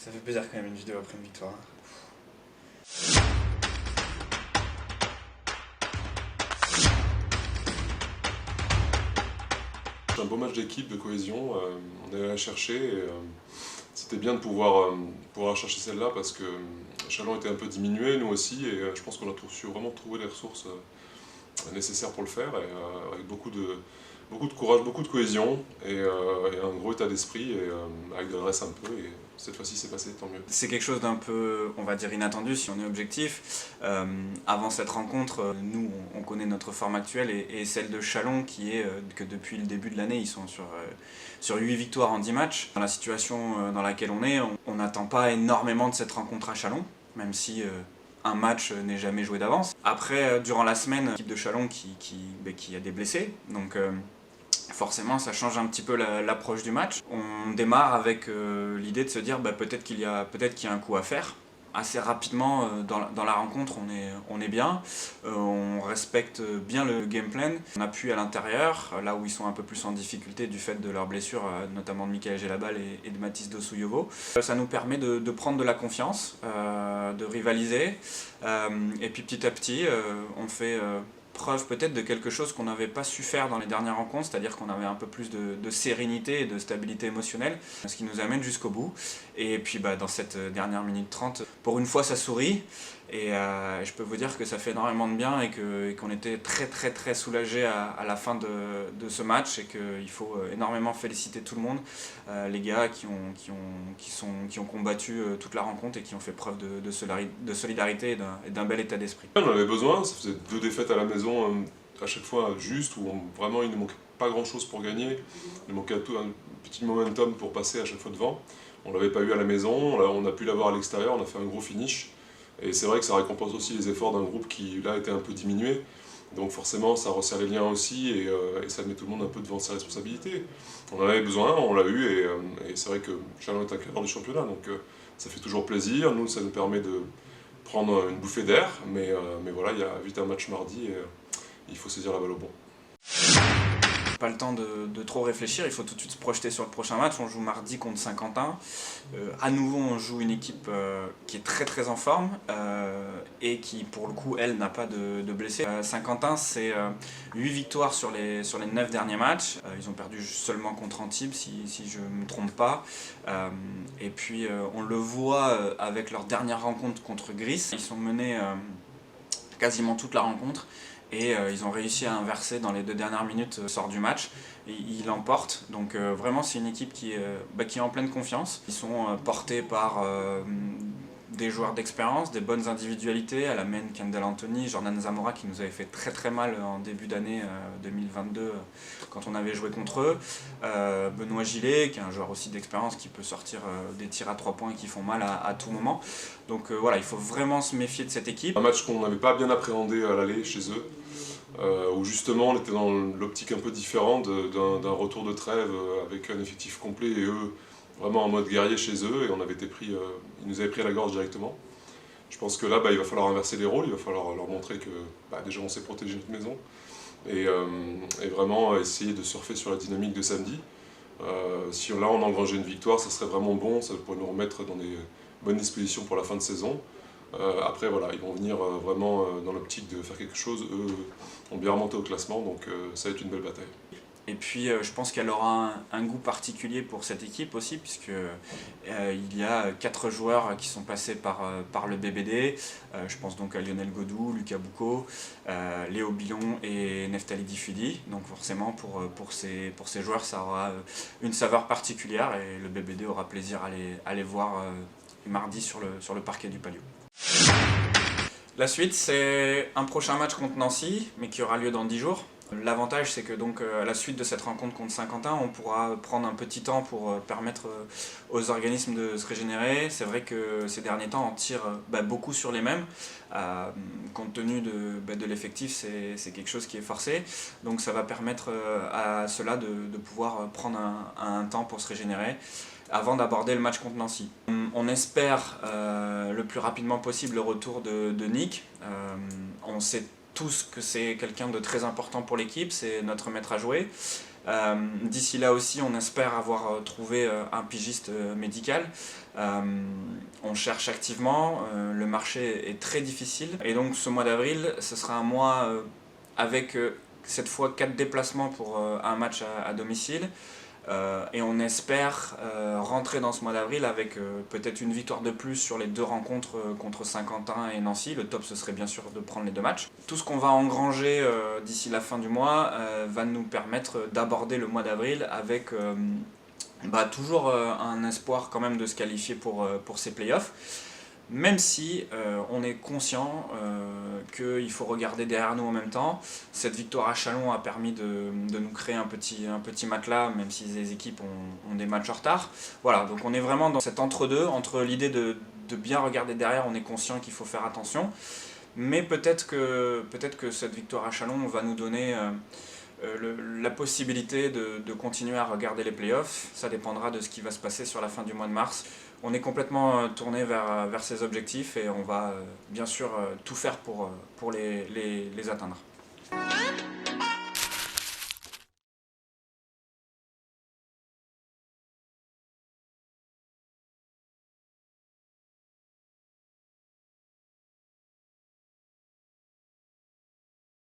Ça fait plaisir quand même une vidéo après une victoire. Un beau match d'équipe, de cohésion, on est allé la chercher et c'était bien de pouvoir chercher celle-là parce que Chalon était un peu diminué, nous aussi, et je pense qu'on a su vraiment trouver les ressources nécessaires pour le faire, et avec beaucoup de courage, beaucoup de cohésion et un gros état d'esprit, et avec de l'adresse un peu, et cette fois-ci c'est passé, tant mieux. C'est quelque chose d'un peu, on va dire, inattendu si on est objectif. Avant cette rencontre, nous, on connaît notre forme actuelle et celle de Chalon qui est que depuis le début de l'année, ils sont sur 8 victoires en 10 matchs. Dans la situation dans laquelle on est, on n'attend pas énormément de cette rencontre à Chalon, même si un match n'est jamais joué d'avance. Après, durant la semaine, l'équipe de Chalon qui a des blessés, donc forcément ça change un petit peu l'approche du match. On démarre avec l'idée de se dire peut-être qu'il y a un coup à faire. Assez rapidement dans la rencontre on est bien, on respecte bien le game plan. On appuie à l'intérieur, là où ils sont un peu plus en difficulté du fait de leurs blessures, notamment de Michael Gelabal et de Mathis Dosouyovo. Ça nous permet de prendre de la confiance, de rivaliser, et puis petit à petit on fait preuve peut-être de quelque chose qu'on n'avait pas su faire dans les dernières rencontres, c'est-à-dire qu'on avait un peu plus de sérénité et de stabilité émotionnelle, ce qui nous amène jusqu'au bout. Et puis dans cette dernière minute 30, pour une fois ça sourit, et je peux vous dire que ça fait énormément de bien et qu'on était très soulagés à la fin de ce match, et qu'il faut énormément féliciter tout le monde, les gars qui ont combattu toute la rencontre et qui ont fait preuve de solidarité et d'un bel état d'esprit. On en avait besoin, ça faisait 2 défaites à la maison, à chaque fois juste, où vraiment il ne manquait pas grand chose pour gagner, il manquait un petit momentum pour passer à chaque fois devant. On ne l'avait pas eu à la maison, là, on a pu l'avoir à l'extérieur, on a fait un gros finish. Et c'est vrai que ça récompense aussi les efforts d'un groupe qui là était un peu diminué. Donc forcément ça resserre les liens aussi, et ça met tout le monde un peu devant ses responsabilités. On en avait besoin, on l'a eu, et c'est vrai que Chalon est un cadre du championnat, donc ça fait toujours plaisir. Nous, ça nous permet de prendre une bouffée d'air, mais voilà, il y a vite un match mardi, et il faut saisir la balle au bon. Pas le temps de trop réfléchir, il faut tout de suite se projeter sur le prochain match. On joue mardi contre Saint-Quentin. À nouveau, on joue une équipe qui est très en forme, et qui, pour le coup, elle, n'a pas de blessés. Saint-Quentin, c'est 8 victoires sur les 9 derniers matchs. Ils ont perdu seulement contre Antibes, si je ne me trompe pas. Et puis, on le voit avec leur dernière rencontre contre Gris. Ils sont menés quasiment toute la rencontre. Et ils ont réussi à inverser dans les 2 dernières minutes sort du match. Ils l'emportent, donc vraiment c'est une équipe qui est en pleine confiance. Ils sont portés par des joueurs d'expérience, des bonnes individualités, à la main Kendall Anthony, Jordan Zamora qui nous avait fait très mal en début d'année 2022 quand on avait joué contre eux, Benoît Gillet qui est un joueur aussi d'expérience qui peut sortir des tirs à 3 points qui font mal à tout moment. Donc voilà, il faut vraiment se méfier de cette équipe. Un match qu'on n'avait pas bien appréhendé à l'aller chez eux, où justement on était dans l'optique un peu différente d'un retour de trêve avec un effectif complet, et eux vraiment en mode guerrier chez eux, et on avait été pris, ils nous avaient pris à la gorge directement. Je pense que là il va falloir inverser les rôles, il va falloir leur montrer que déjà on sait protéger notre maison, et vraiment essayer de surfer sur la dynamique de samedi. Si là on engrangeait une victoire, ça serait vraiment bon, ça pourrait nous remettre dans des bonnes dispositions pour la fin de saison. Après voilà, ils vont venir vraiment dans l'optique de faire quelque chose. Eux ont bien remonté au classement, donc ça va être une belle bataille. Et puis je pense qu'elle aura un goût particulier pour cette équipe aussi, puisque il y a 4 joueurs qui sont passés par le BBD. Je pense donc à Lionel Godou, Lucas Boucaud, Léo Billon et Neftali Difudi. Donc forcément pour ces joueurs ça aura une saveur particulière, et le BBD aura plaisir à les voir mardi sur le parquet du Palio. La suite, c'est un prochain match contre Nancy, mais qui aura lieu dans 10 jours. L'avantage, c'est que donc à la suite de cette rencontre contre Saint-Quentin, on pourra prendre un petit temps pour permettre aux organismes de se régénérer. C'est vrai que ces derniers temps, on tire beaucoup sur les mêmes. Compte tenu de l'effectif, c'est quelque chose qui est forcé. Donc ça va permettre à ceux-là de pouvoir prendre un temps pour se régénérer avant d'aborder le match contre Nancy. On espère le plus rapidement possible le retour de Nick. On sait tous que c'est quelqu'un de très important pour l'équipe, c'est notre maître à jouer. D'ici là aussi, on espère avoir trouvé un pigiste médical. On cherche activement, le marché est très difficile. Et donc ce mois d'avril, ce sera un mois avec cette fois 4 déplacements pour un match à domicile. Et on espère rentrer dans ce mois d'avril avec peut-être une victoire de plus sur les 2 rencontres contre Saint-Quentin et Nancy. Le top, ce serait bien sûr de prendre les 2 matchs. Tout ce qu'on va engranger d'ici la fin du mois va nous permettre d'aborder le mois d'avril avec toujours un espoir quand même de se qualifier pour ces playoffs. Même si on est conscient qu'il faut regarder derrière nous en même temps. Cette victoire à Châlons a permis de nous créer un petit matelas, même si les équipes ont des matchs en retard. Voilà, donc on est vraiment dans cet entre-deux, entre l'idée de bien regarder derrière, on est conscient qu'il faut faire attention. Mais peut-être que cette victoire à Châlons va nous donner la possibilité de continuer à regarder les playoffs. Ça dépendra de ce qui va se passer sur la fin du mois de mars. On est complètement tourné vers ces objectifs et on va bien sûr tout faire pour les atteindre.